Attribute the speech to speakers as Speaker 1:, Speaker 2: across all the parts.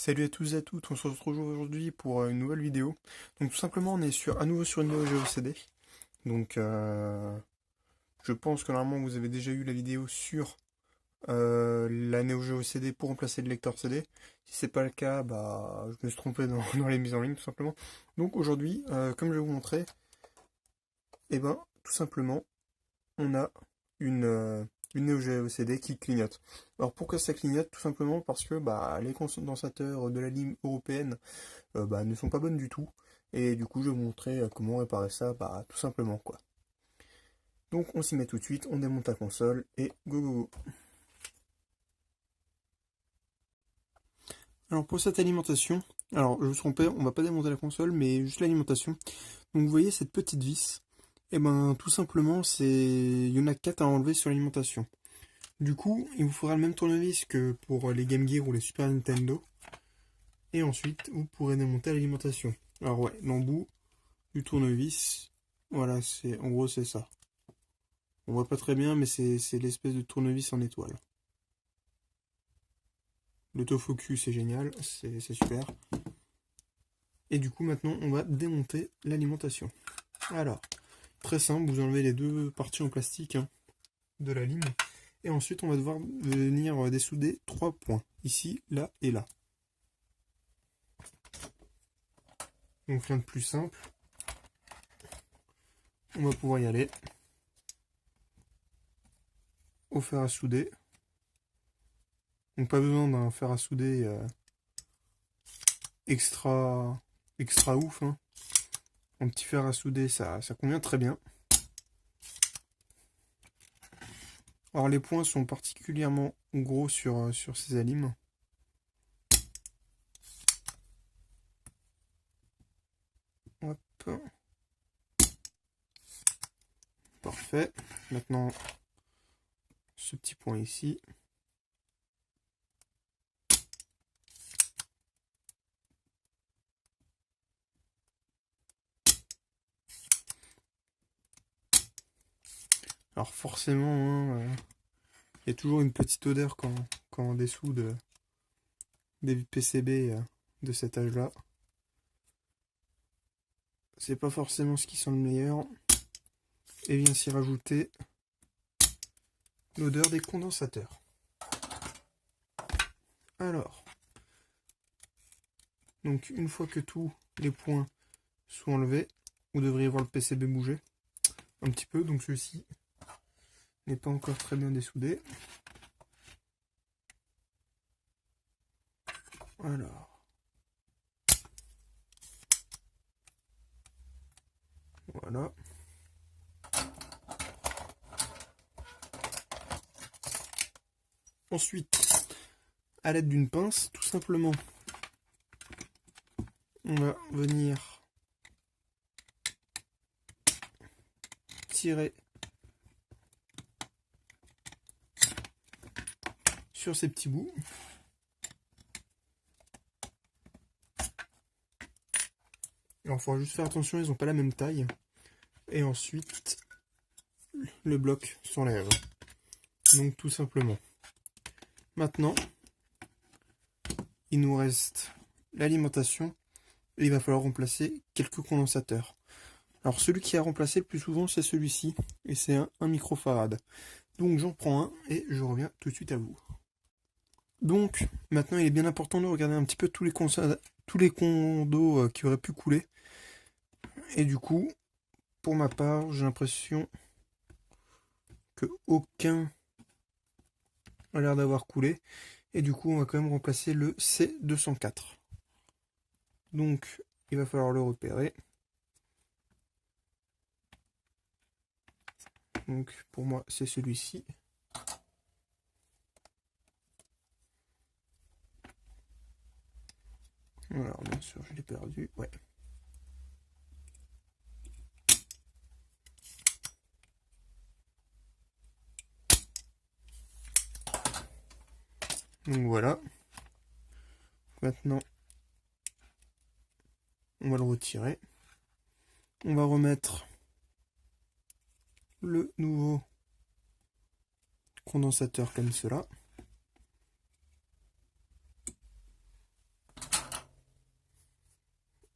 Speaker 1: Salut à tous et à toutes, on se retrouve aujourd'hui pour une nouvelle vidéo. Donc tout simplement on est à nouveau sur une Neo Geo CD. Donc je pense que normalement vous avez déjà eu la vidéo sur la Neo Geo CD pour remplacer le lecteur CD. Si c'est pas le cas, bah je me suis trompé dans les mises en ligne tout simplement. Donc aujourd'hui, comme je vais vous montrer, eh ben tout simplement on a une, euh, une Neo Geo CD qui clignote. Alors pourquoi ça clignote? Tout simplement parce que bah, les condensateurs de la ligne européenne bah, ne sont pas bonnes du tout. Et du coup, je vais vous montrer comment réparer ça, bah, tout simplement, quoi. Donc, on s'y met tout de suite, on démonte la console et go go go. Alors, pour cette alimentation, alors, je me suis trompé, on va pas démonter la console, mais juste l'alimentation. Donc, vous voyez cette petite vis, et ben, tout simplement, il y en a 4 à enlever sur l'alimentation. Du coup, il vous faudra le même tournevis que pour les Game Gear ou les Super Nintendo. Et ensuite, vous pourrez démonter l'alimentation. Alors ouais, l'embout du tournevis, voilà, en gros c'est ça. On voit pas très bien, mais c'est l'espèce de tournevis en étoile. L'autofocus c'est génial, c'est super. Et du coup maintenant on va démonter l'alimentation. Alors, très simple, vous enlevez les deux parties en plastique de la ligne. Et ensuite on va devoir venir dessouder 3 points, ici, là et là. Donc rien de plus simple. On va pouvoir y aller. Au fer à souder. Donc pas besoin d'un fer à souder extra ouf. Un petit fer à souder, ça convient très bien. Alors les points sont particulièrement gros sur ces alimes. Hop. Parfait. Maintenant, ce petit point ici. Alors forcément, il y a toujours une petite odeur quand on dessoude des PCB de cet âge-là. C'est pas forcément ce qui sent le meilleur. Et vient s'y rajouter l'odeur des condensateurs. Alors, donc une fois que tous les points sont enlevés, vous devriez voir le PCB bouger un petit peu. Donc celui-ci n'est pas encore très bien dessoudé. Alors, voilà. Ensuite, à l'aide d'une pince, tout simplement, on va venir tirer sur ces petits bouts. Alors, il faudra juste faire attention, ils n'ont pas la même taille. Et ensuite, le bloc s'enlève. Donc, tout simplement. Maintenant, il nous reste l'alimentation et il va falloir remplacer quelques condensateurs. Alors celui qui a remplacé le plus souvent c'est celui-ci et c'est un microfarad. Donc j'en prends un et je reviens tout de suite à vous. Donc maintenant il est bien important de regarder un petit peu tous les condos qui auraient pu couler. Et du coup, pour ma part, j'ai l'impression que aucun a l'air d'avoir coulé. Et du coup on va quand même remplacer le C204. Donc il va falloir le repérer. Donc pour moi c'est celui-ci. Alors bien sûr je l'ai perdu. Ouais. Donc voilà. Maintenant on va le retirer. On va remettre le nouveau condensateur comme cela.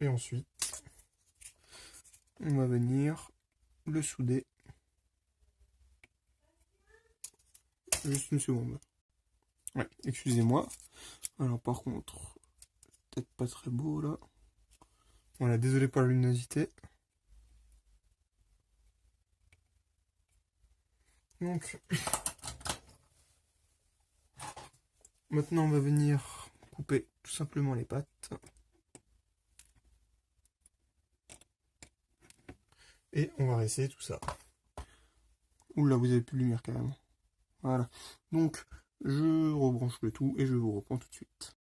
Speaker 1: Et ensuite, on va venir le souder. Juste une seconde. Ouais, excusez-moi. Alors par contre, peut-être pas très beau là. Voilà, désolé pour la luminosité. Donc, maintenant on va venir couper tout simplement les pattes. Et on va essayer tout ça. Oula, vous avez plus de lumière carrément. Voilà. Donc, je rebranche le tout et je vous reprends tout de suite.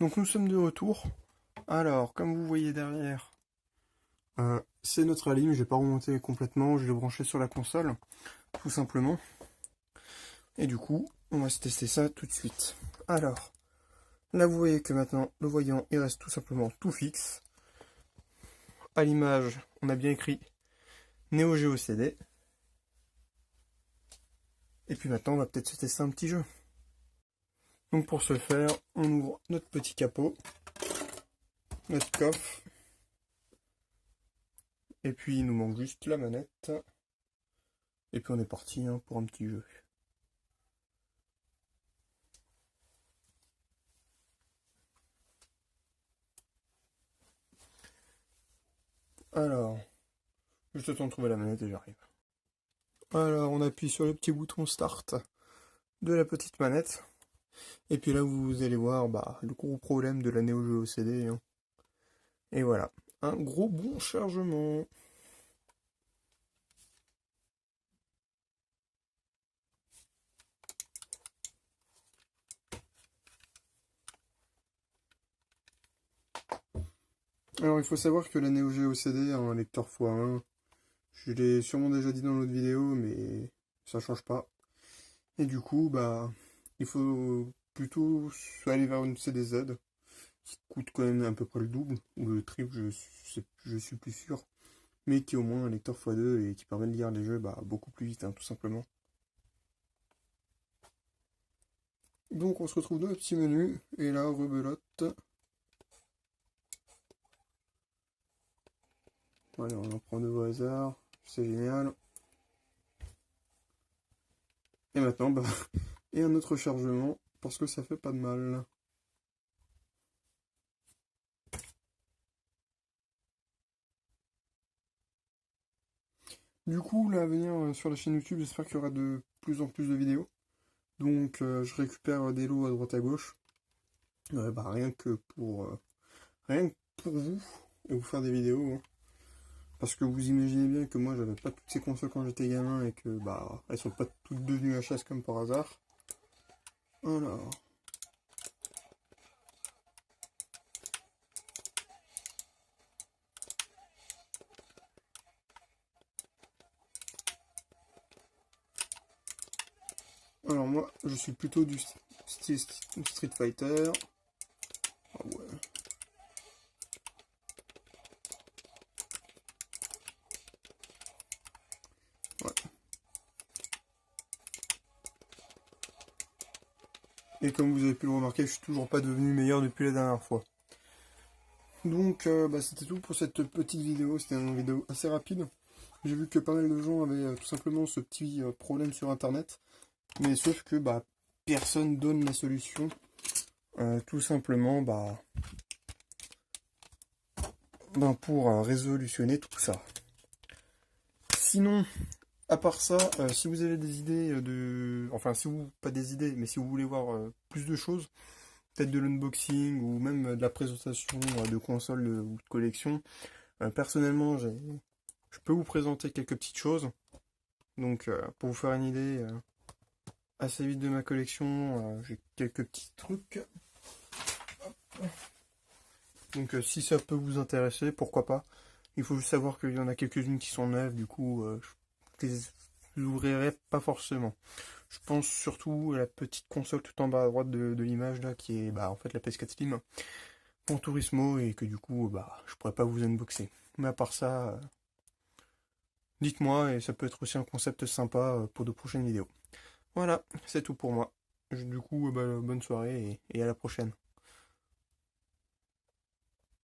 Speaker 1: Donc nous sommes de retour. Alors, comme vous voyez derrière, c'est notre alim. Je vais pas remonter complètement, je l'ai branché sur la console, tout simplement. Et du coup, on va se tester ça tout de suite. Alors, là vous voyez que maintenant, le voyant, il reste tout simplement tout fixe. À l'image, on a bien écrit Neo Geo CD. Et puis maintenant, on va peut-être se tester un petit jeu. Donc pour ce faire, on ouvre notre petit capot, notre coffre, et puis il nous manque juste la manette, et puis on est parti hein, pour un petit jeu. Alors, juste le temps de trouver la manette et j'arrive. Alors on appuie sur le petit bouton start de la petite manette, et puis là vous allez voir le gros problème de la Neo Geo CD. Hein. Et voilà, un gros bon chargement. Alors il faut savoir que la Neo Geo CD a un lecteur x1. Je l'ai sûrement déjà dit dans l'autre vidéo, mais ça change pas. Et du coup, il faut plutôt aller vers une CDZ, qui coûte quand même à peu près le double, ou le triple, je suis plus sûr, mais qui a au moins un lecteur x2 et qui permet de lire les jeux beaucoup plus vite, hein, tout simplement. Donc on se retrouve dans le petit menu, et là, rebelote. Voilà, on en prend deux au hasard, c'est génial. Et maintenant, et un autre chargement, parce que ça fait pas de mal. Du coup, là, à venir sur la chaîne YouTube, j'espère qu'il y aura de plus en plus de vidéos. Donc, je récupère des lots à droite à gauche. Rien que pour vous, et vous faire des vidéos. Hein. Parce que vous imaginez bien que moi, j'avais pas toutes ces consoles quand j'étais gamin et que, elles sont pas toutes devenues HS comme par hasard. Alors... Alors moi, je suis plutôt du style Street Fighter. Ah ouais. Ouais. Et comme vous avez pu le remarquer, je suis toujours pas devenu meilleur depuis la dernière fois. Donc c'était tout pour cette petite vidéo, c'était une vidéo assez rapide. J'ai vu que pas mal de gens avaient tout simplement ce petit problème sur internet. Mais sauf que personne donne la solution. Tout simplement pour résolutionner tout ça. Sinon, à part ça, si vous avez des idées Enfin, si vous... Pas des idées, mais si vous voulez voir plus de choses, peut-être de l'unboxing ou même de la présentation de consoles ou de collection, personnellement, je peux vous présenter quelques petites choses. Donc, pour vous faire une idée assez vite de ma collection, j'ai quelques petits trucs. Donc, si ça peut vous intéresser, pourquoi pas. Il faut juste savoir qu'il y en a quelques-unes qui sont neuves, du coup, je les ouvrirai pas forcément. Je pense surtout à la petite console tout en bas à droite de l'image, là, qui est en fait la PS4 Slim, pour Turismo, et que du coup, je pourrais pas vous unboxer. Mais à part ça, dites-moi, et ça peut être aussi un concept sympa pour de prochaines vidéos. Voilà, c'est tout pour moi. Du coup, bonne soirée et à la prochaine.